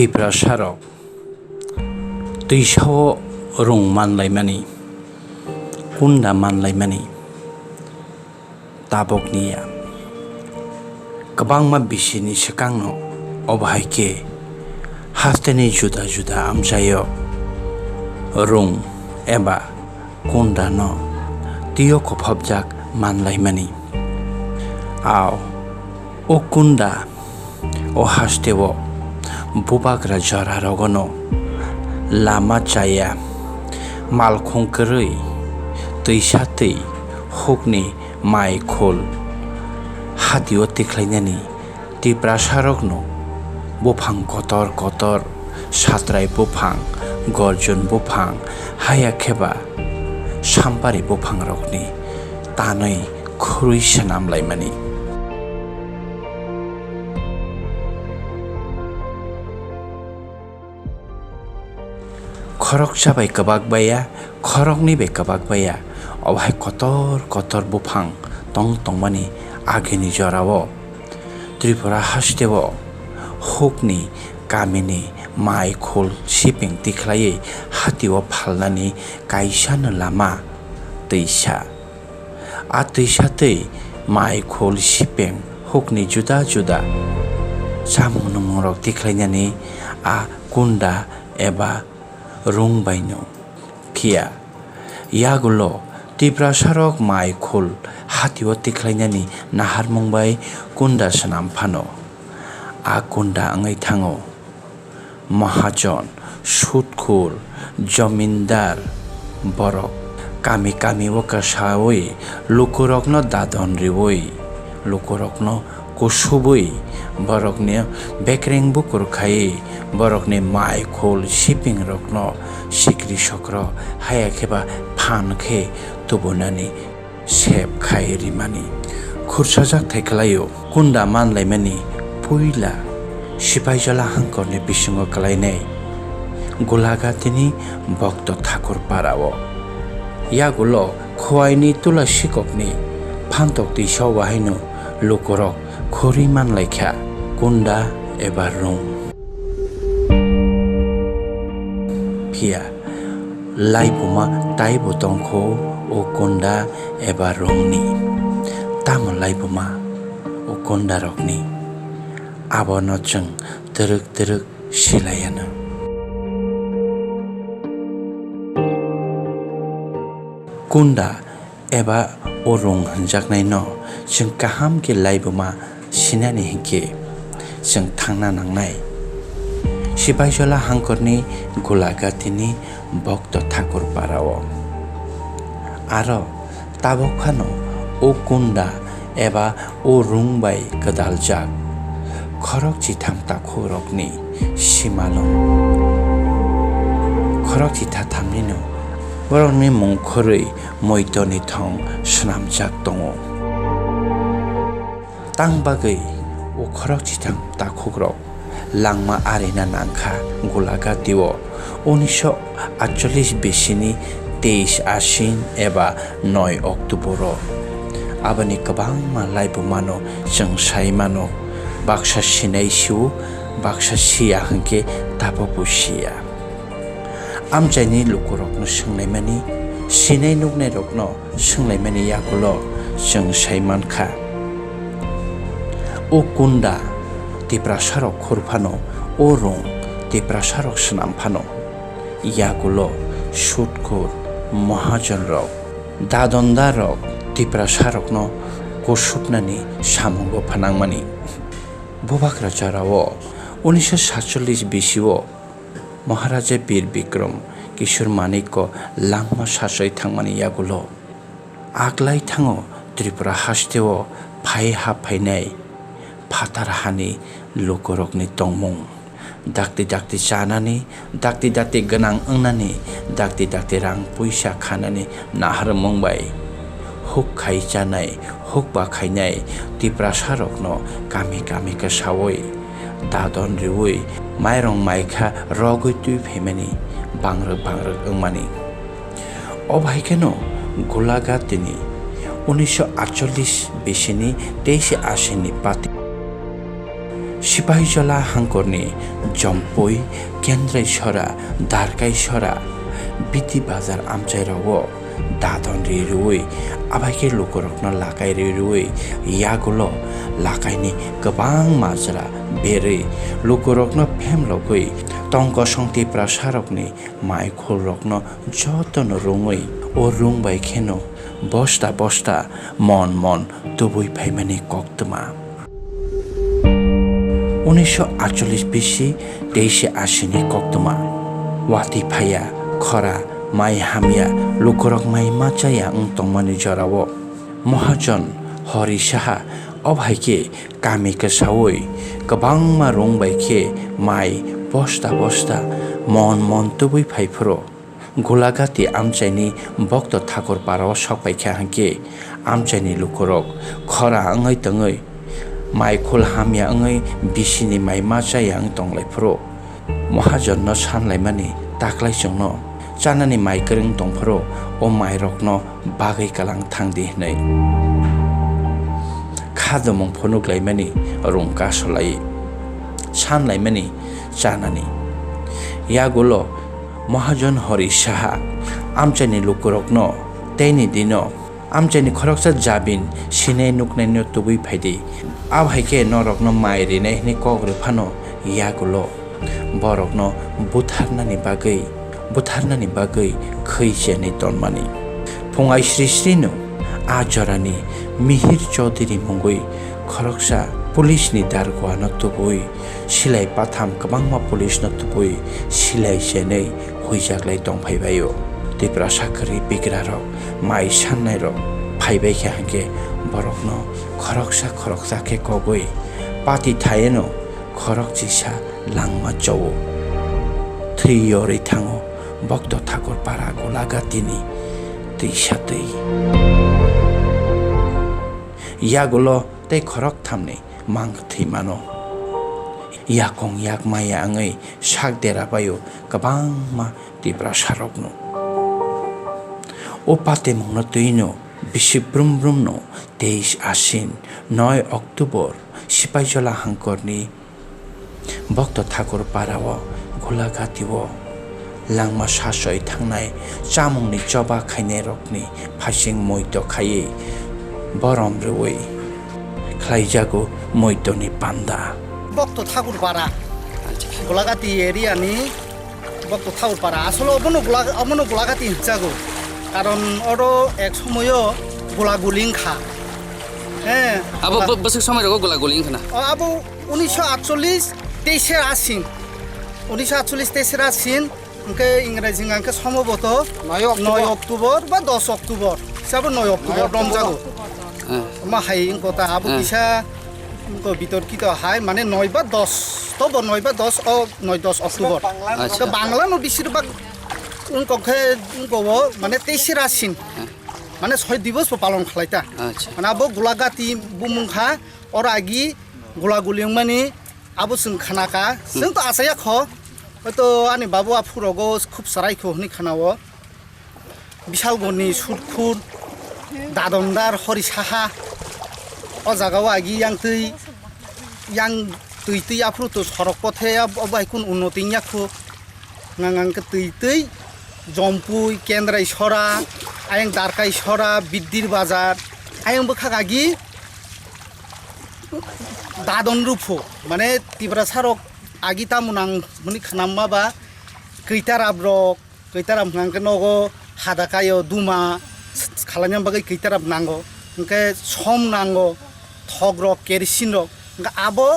Tiprasarok Tuisao rung manlaimani Kunda manlaimani Tabokniya Kabangma bisini sekangno Obhaike Hasteni juda-juda amsayo Rung eba kunda no Tiyo kophabjak manlaimani Aw O kunda O hastewo Bubagra jara rogono Lama chaya Malkhongkrui Tuisatei Hukni mai khol Hadio tiklainani Tiprasarokno Bufang kotor Satrai bufang Gorjun bufang Hayakheba Sampari bufang rokni Tanai khurui sanamlaimani Khorok sabai kabak baya khorokni be kabak baya obhai kotor bufang tongmani ageni jorao Tripura hastewo hukni kamini mai khol siping tikhlai hatiwo phalnani kaisana lama teisa a teisatei mai khol siping hukni juda samung nomorok tikhlainani a kunda eba rung baino phia yagulo Tiprasarok mai khol hatiwo tiklainani nahar mungbai kunda sanam phano a kunda angai thango mahajon sutkhur jomindar borok kami wakasawoi lukurokno dadon riwoi lukurokno kusuboi borokne bekreng bukur khai borokne mai khol shipping rokno sikri sokro hayakheba phankhe tubunani sep khai rimani khursajak thaiklayo kunda manlaimani puila sipaijala hangkorni bisingo kalainai gulagatini bokto thakur parao yagulo khwaini tula sikokni phantok tisau wahaino lukorok khori manlaikha kunda eba rung phia laibuma taibo tongkho o kunda eba rungni tam laibuma o kunda rokni abono chung teruk silayana kunda eba o rung hanjaknai no chung kaham ke laibuma sinani hingke chung thangna nangnai sipaijala hangkorni gulagatini bokto thakur parao aro tabokhano o kunda eba o rungbai kadaljak khorok chitham takhurokni simalong khorok chitha thamnino borokni mungkhorui moitoni thong snamjak tongo tangbagui o khorok chitham takhukrok langma arena nangkha gulagatiwo 1948 bisini 23 Ashin eba 9 Oktoboro abani kabangma laibumano jeng saimano baksa sinai siu baksa sia hangke tapopu sia amjaini lukurokno sunglaimani sinai nugnai rokno sunglaimani yakulo jeng saimankha o kunda Tiprasarok khurphano o rung Tiprasarok snamphano yagulo sutkhur mahajon rok dadondar rok Tiprasarokno kusupnani samungo phanangmani bubakra jarao 1947 bisio Maharaja Bir Bikram Kishore Manikko langma sasoi thangmani yagulo aglai thango Tripura hastewo phai haphainai phatarhani lukorokni tongmung dakti chanani dakti ganang angnani dakti rang puisa khanani nahar mungbai huk khai chanai huk ba khainai Tiprasarokno kami ka sawoi dadon riwoi mairong maikha rogoi tui phemani bangrok angmani obhaikeno gulagatini 1948 bisini 23 Ashin pati Sipaijala hangkorni jompoi kendrai sora darkai sora biti bazar amchai rawo dadon rirui abaike lukorokno lakai rirui yagulo lakaini gobang majra bere lukorokno phemlogoi tongko songti prasarokni maikhulrokno jotono rungoi o rungbai kheno bosta mon tubui phaimani koktuma 1948 বেশি 2380 নি কক্তমা ওয়াতি ফায়া খরা মাই হামিয়া লুকরক মাই মাচায়া তংমানি জরাও মহাজন হরি সাহা অভাইকে কামিকে সাওই গবাং মা রংবাইকে মাই বস্তা মন তুবুই ফাইফ্রো গোলাগাতি আমচাইনি বক্ত ঠাকুর পারাও সকপাইখা হাঁকে আমচাইনি লুকরক খরা আঙৈ তঙৈ মাই খুল হামিয়া আঙৈ বিসিনি মাই মাচায়া তংলাইফ্রো মহাজন সানলাইমানি তাকলাইজংনো চানানি মাই করং দংফ্রো ও মাই রকনো বাগৈ কালাং থাংদি হनै খাদমং ফনুকলাইমানি রংকা সলাই সানলাইমানি চানানি ইয়াগুলো মহাজন হরি সাহা আমচাইনি লুকুরকনো তেইনি দিনো আমচাইনি খরকসা জাবিন সিনে নুকনাইনো তুবুই ফাইদি আভাইকে নরকনো মাইরিনাই হনি কগ্রে ফানো ইয়াগুলো বরকনো বুথারনানি বাগৈ খৈজেনি তনমানি ফংআই শ্রীনো আজরানি মিহির চৌধুরী মঙ্গৈ খরকসা পুলিশ নি দারগোয়া নতুবুই সিলাই পাথাম গবাংমা পুলিশ নতুবুই সিলাই জেनै হুইজাগলাই দंफायबायो तिब्रा साखरि बिग्रारक माइ साननायरक फाइबायखे हांके बरकनो खरकसा के कगै पाति थायेनो खरक जिसा लांमा चौ थैयरै थाङो भक्त ठाकुर पारा गोलागातिनि दैसादै यागुलो तै खरक थामनै मांग थैमानो याकं याक माया आङै साक देराबायो गोबांमा तिब्रा सारकनो ও পাতে মংন তৈনো বিশি ব্রুমনো 23 আশ্বিন 9 অক্টোবর সিপাইজলা হাঙ্করনি ভক্ত ঠাকুর পারাও গোলাঘাতিও লাংমা সাসয় থাংনাই চামংনি জবা খাইনে রকনি ফাইসিং মৈত খাইয়ে বরম রই খাইজাগো মৈতনি পান্দা ভক্ত ঠাকুর পাড়া গোলাঘাটি এরিয়ানি ভক্ত ঠাকুর পাড়া আসলে অবনো গোলাঘাটি হিসাগো কারণ ওর এক সময়ও গোলাগুলিং খা হ্যাঁ আবু বছর সময় রকম গোলাগুলিং খানা আবু 1948 23 আশ্বিন 1948 23 আশ্বিন ওকে ইংরেজি গানকে সম্ভবত 9 অক্টোবর বা 10 অক্টোবর হিসাবে 9 অক্টোবর রমজাগো মা হাই কথা আবু কিসা বিতর্কিত হাই মানে 9 বা 10 তবে 9 বা 10 ও 9-10 অক্টোবর বাংলা নো বেশিরভাগ মানে 23 আশ্বিন মানে 6 দিবস পালন খালাইতা মানে আবো গোলাঘাটি বুমুখা ওর আগি গোলাগুলিং মানে আবো जों খানাকা जों তো আসায়া খ হয়তো আনি বাবু আফুরগো খুব সারাইখো হনি খানাও বিশালগনি সুরখুর দাদনদার হরি সাহা ও জাগাও আগি yang tui afru to sorok pothe abai kun unnoti nyakho ngangang ke tui jompui kendrai sora ayang darkai sora biddir bazar ayang bekhagagi dadon rupho mane tibra sarok agita munang muni khnamma ba keitarab ngangke nogo hadakayo duma khalanyam bagai keitarab nango ngke som nango thogrok kerosin rok abo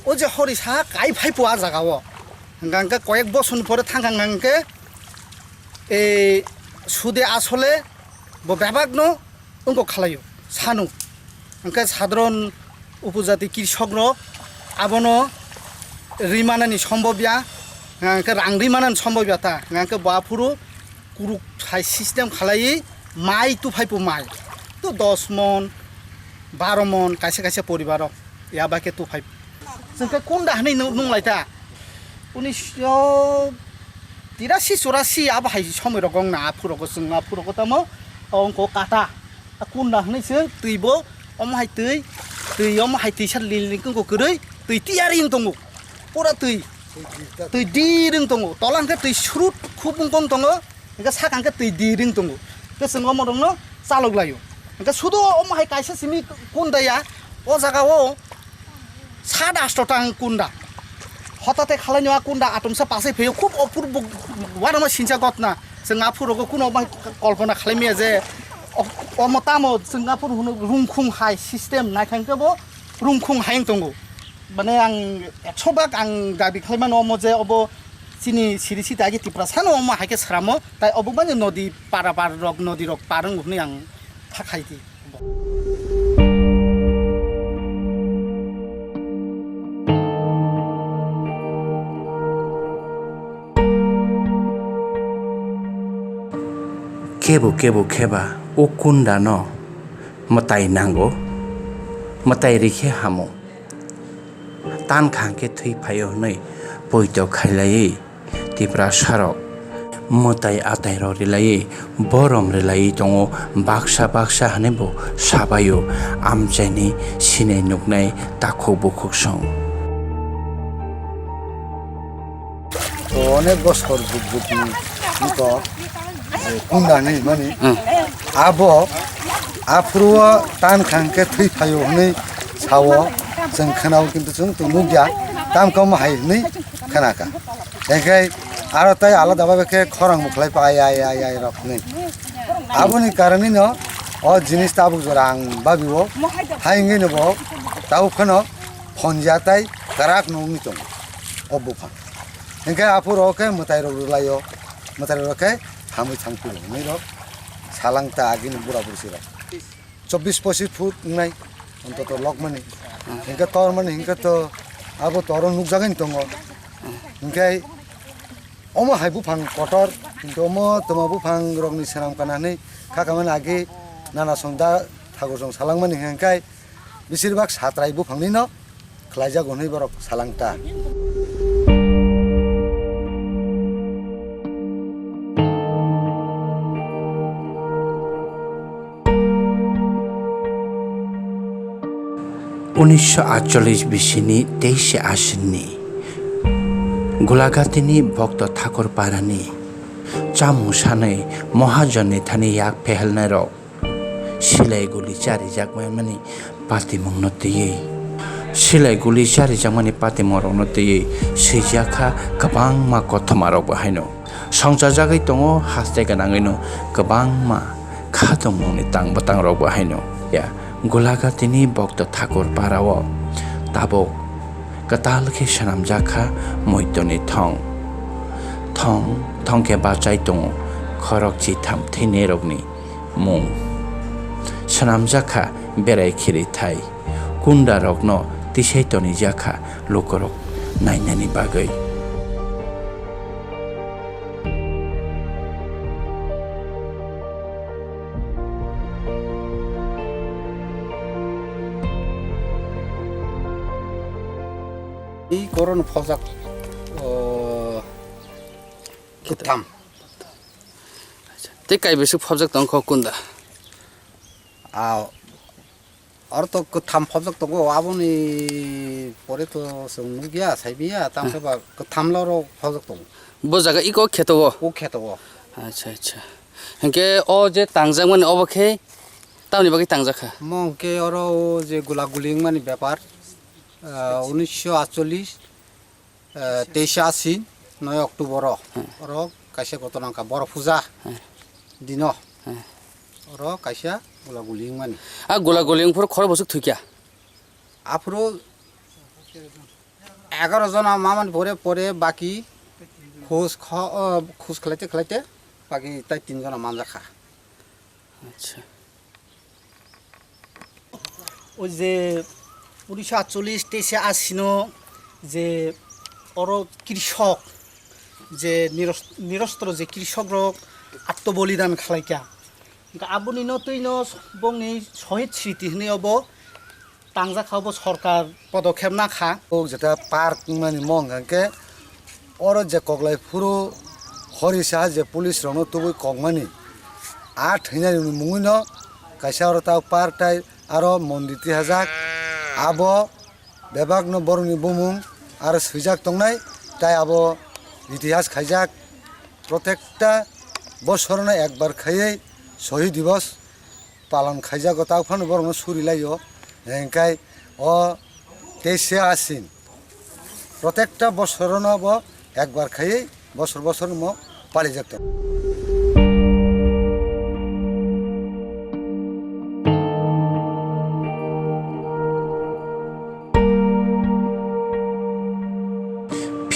o je hori sa kai phai poa jagao ngangke koyek boson pore thangangangke এই সুদে আসলে ব্যাপাগ্ন অঙ্ক খালাইও সানু ওকে সাধারণ উপজাতি কৃষকর আবনো রিমানানি সম্ভবিয়া রাং রিমানানি সম্ভবিয়াতা বাফুরু Kuru system খালাই মাই তু ফাইপো মাই তো 10 মন 12 মন কাছে পরিবার ইয়াবাকে তু ফাইপ जोंखौ কোন দাহনি নুংলাইতা 1983-84 আবহাই সময় রকম না আফুরগো তামো অঙ্ক কাটা কোন দাহনিসो তৈবো অমহাই তৈ অমহাই তৈসার লিলনিকো গरै tui tiaring tongo pura tui diring tongo tolang ke tui surut khupung kong tongo engka sakang ke tui diring tongo ke sengo modong no salok layo engka sudo omahai kaisa simi kunda ya o jaga o 7-8 tang kunda হঠাৎ খালাই নেওয়া কুন্ডা আটমসা পাশে ফেয়ে খুব অপূর্ব ওয়ারামা সিনচা গতনা সিঙ্গাপুরকে কোনো কল্পনা খালামিয়া যে অমতামো Singapore রুমখুং high system নাইখাंखोबो রুমখুং হাইং दंगो माने आं 100 भाग आं दाबि खालामनो अमो जे अब चिनि सिरिसि दागि तिप्रा सानो अमो हाइके सरामो ताइ अब माने नदी पारा पार रक नदी रक पारं हुने आं थाखाइदि केबो खेबा ओ कुन्डा न मताइ नांगो मताइ रिखे हामो तान खांके थै फायो नै पइतो खाइलायै तिप्रा सारक मताइ आताइ रिलायै बरम रिलायै दङ बाक्सा हानेबो साबायो आमचाइनि सिनाय नुकनाय ताखौ बुखुक सं তো অনেক বছর বুকবুকি নিতো कुन्डानि माने आबो आफ्रुआ तान खांके थै फायो नै सावो जों खोनाव किन्तु जों नुगिया तामखौ माहाय नै खोनाका एखाय आरो ताइ आलादा भाबेखे खरां मुखलाय पाय आय रखनै आबोनि कारणे न अ जिनिस ताबु जरां बाबिवो हाइङै नबो ताउ खनो फनजाताय गाराक नङि दं अबुफा एखाय आफुरके मताय रलायो मताय रके हामै थांफिनो नैर सालांता आगिन बुरा बुरसिर 24-25 फुट नाय अन्तत लक माने इनका तर माने इनका तो अब तर नुकजागैन दङ इनकाय अमा हाइबु फां कटर किन्तु अमा तमाबु फां रगनि सेराम कानानै खाखामान आगे नाना संदा थागोजों सालां माने इनकाय बेसिरभाग सात्रायबु फांनि न खलायजा गनै बरक सालांता उन्नीसशो 23 आसिननि गोलाघाटीनि भक्त ठाकुर पारानि चामुसानै महाजननि थानि याक फेहेलनाय रक सिलाय गुलि चारि जागमानि पाति मंनो तयै सिलाय गुलि चारि जागमानि पाति मरनो तयै सैजाखा गोबां मा कथमारक बाहायनो संसार जागै दङ हास्ते गोनाङैनो गोबां मा खादमनि तां बातां रक बाहायनो या गोलाघाटीनि भक्त ठाकुर पाराव ताबो कतालखे सनाम जाखा मैतनि थं के बाचाइ दङ खरक चिथाम थैने रगनि मुं सनाम जाखा बेराय खिरि थाइ कुन्डा रगनो तिसैतनि जाखा लोकरक नायनानि बागै 이 거로는 포작 그탐 तेकाइ बेसु फबजक दं ख कुन्दा 아 अर्थ 그탐 포작 동거 아버니 पोरेतो 성누기야 사이비야 땅서바 그탐러로 포작 동 बो जागा इको खेतोवो 오케도 अच्छा हंके ओ जे तांजामन अबखे ताउनि बागै तांजाखा মকে অরো যে গুলাগুলিং মানে ব্যাপার 1948 23 9 অক্টোবর অর কাইসা ঘটনাকা বড় পূজা দিন অর কাইসা গুলাগুলিং মানে आ गोला गोलिंफोर खर बसुक थुकिया আফরো 11 জন মামান পরে পরে বাকি খোঁজ খেলাইতে বাকি তাই 3 জন মানজাখা अच्छा ওই যে 1948 23 যে অর কৃষক যে নিরস্ত্র যে কৃষক আত্মবলিদান খালাইকা আবনি নতৈন বংনি শহীদ স্মৃতি হনে অব তাংজা খাব সরকার পদক্ষেপ না খা ও যেটা পার্ক মানে মং হাঙ্কে অর যে কগলাই ফুরো হরিসা যে পুলিশ রনো তবু কগমানি আ থৈনাই মুঙি ন কাইসা অর তা পার্কটাই আরো মন্দির হাজাক আব बेबागनो बर'नि बुमुं आरो सैजाक दंनाय ताई आबो इतिहास खाइजाक प्रत्येकटा बছरनो एकबार खायै शहीद दिवस पालन खाइजाक ताफानो बर'नो सुरिलायो हेंखाय अ 23 आसिन प्रत्येकटा बছरनो बो एकबार खायै बছर बছर मो पालिजाक दं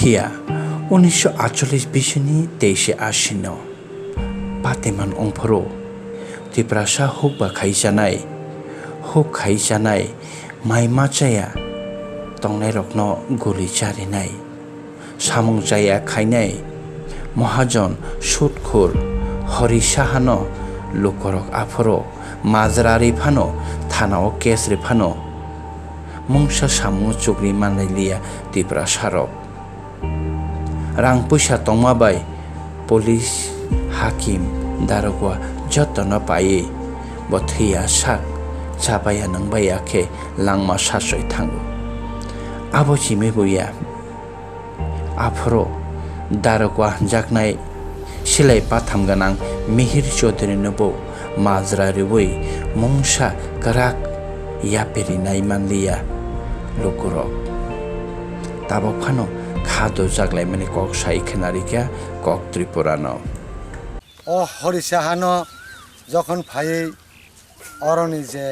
Pia 1948 bisini 23 ashino Pateman ongporo Tiprasa huk ba khaisanai mai machaya tongnai rokno guli charinai samung jaya khainai Mahajon Sutkhur Hori Sahano Lukorok Aforo Mazrari Phano Thanao Kesri Phano Mungsa Samu Chugri Manailia Tiprasarok Rang puisa tongmabai Polis Hakim Darogwa Jotono paye Bothia sak Chapaya nangbaya ke langma sasoi thango Abo chimebuya Afro Darogwa jaknai Silai patham ganang Mihir Chaudhary nobo Mazra riwoi Mungsa karak Yaperi naimanliya Lukurok Tabok phano খাদ্য জাগলাই মানে cock সাই খেনারিকা cock ত্রিপুরানো ও হরিসাহানো যখন phi অরনি যে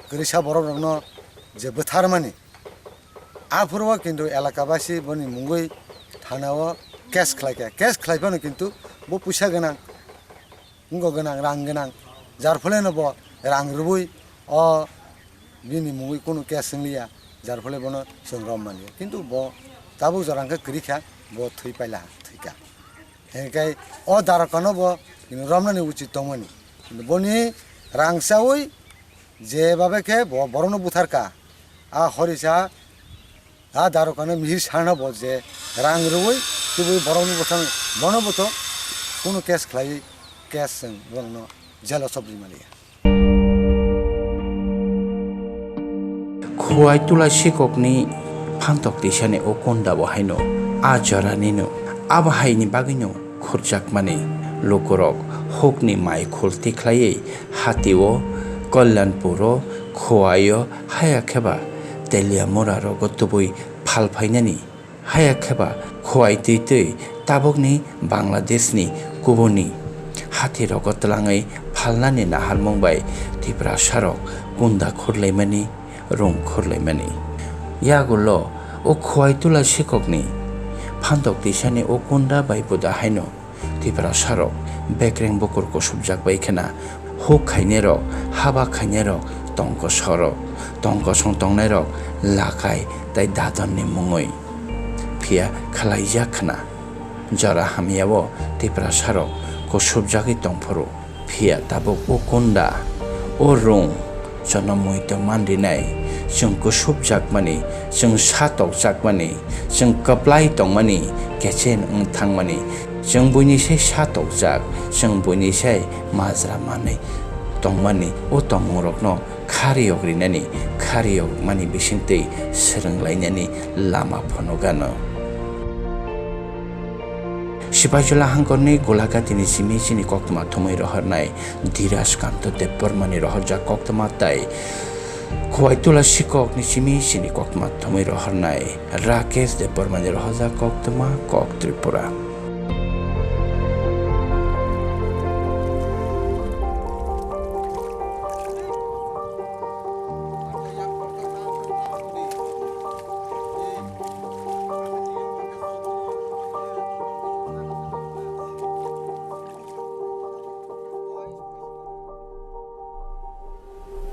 গরিসা বরবরগ্ন যে बोथार माने आफुरव किन्तु एलाकाबासी बनि मुंगै थानाव case खालायफानो किन्तु बो पैसा गोनां मुंग गोनां रां गोनां जार फलेनो बो रां रुबुई अ बिनि मुंगै कोनो केस लिया जार फले बनो संग्राम माने किन्तु बो ताबु जरांखौ गरीखा बो थै पाइला थैका हेंखाय अ दारकानो बो रमनानि उचित दंमोन किन्तु बनि रांसावै जेबाबे के बरनो बुथारका आ हरिसा आ दारकानो मिहिर सारना बो जे रां रुवै तुबु बरनो बुथार बनबोतो कोनो केस खलाय केस जों बरनो जेल सबरि मालिया खुवाइ तुलासी kokni Phantok tisane okonda bohaino ajaranino abahaini bagino khurjak mani lokorok hokni mai khulti khlai hatiwo Kalyanpuro Khoayo hayakheba telia moraro gotubui phalphainani hayakheba khwai tei tabokni Bangladeshni kuboni hati rogotlangai phalnani nahal mungbai tipra sarok kunda khurlaimani rong khurlaimani Yagulo o khwai tulasí kokni phantok tisani o kunda bai buda haino tipra sarok bekreng bokur ko subjak bai khena huk khainero haba khainero tongko sorok tongko song tongnai lakai tai dadon ni mungoi phia khalaijak khna jara hamiyawo tipra sarok ko subjaki tongphoro phia tabok o kunda o rong jonomoi to mandinai जों गुसुब जागमानि जों सातक जागमानि जों कप्लाय दंमानि केचेन थांमानि जों बयनिसाय सातक जाग जों बयनिसाय माज्रा मानै दंमानि ओ दंमरकनो खारियक रिनानि खारियक मानि बिसिंतै सोलोंलायनानि लामा फनगानो सिपाइजला हांगरनि गलागातिनि सिमिसिनि कक्तमा थमै रहरनाय धीराज कान्त देबबर्मानि रहरजा कक्तमा ताइ Khwai tulasí kokni simisini kokma thomai roharnai Rakesh Debormani rohaja koktama kok Tripura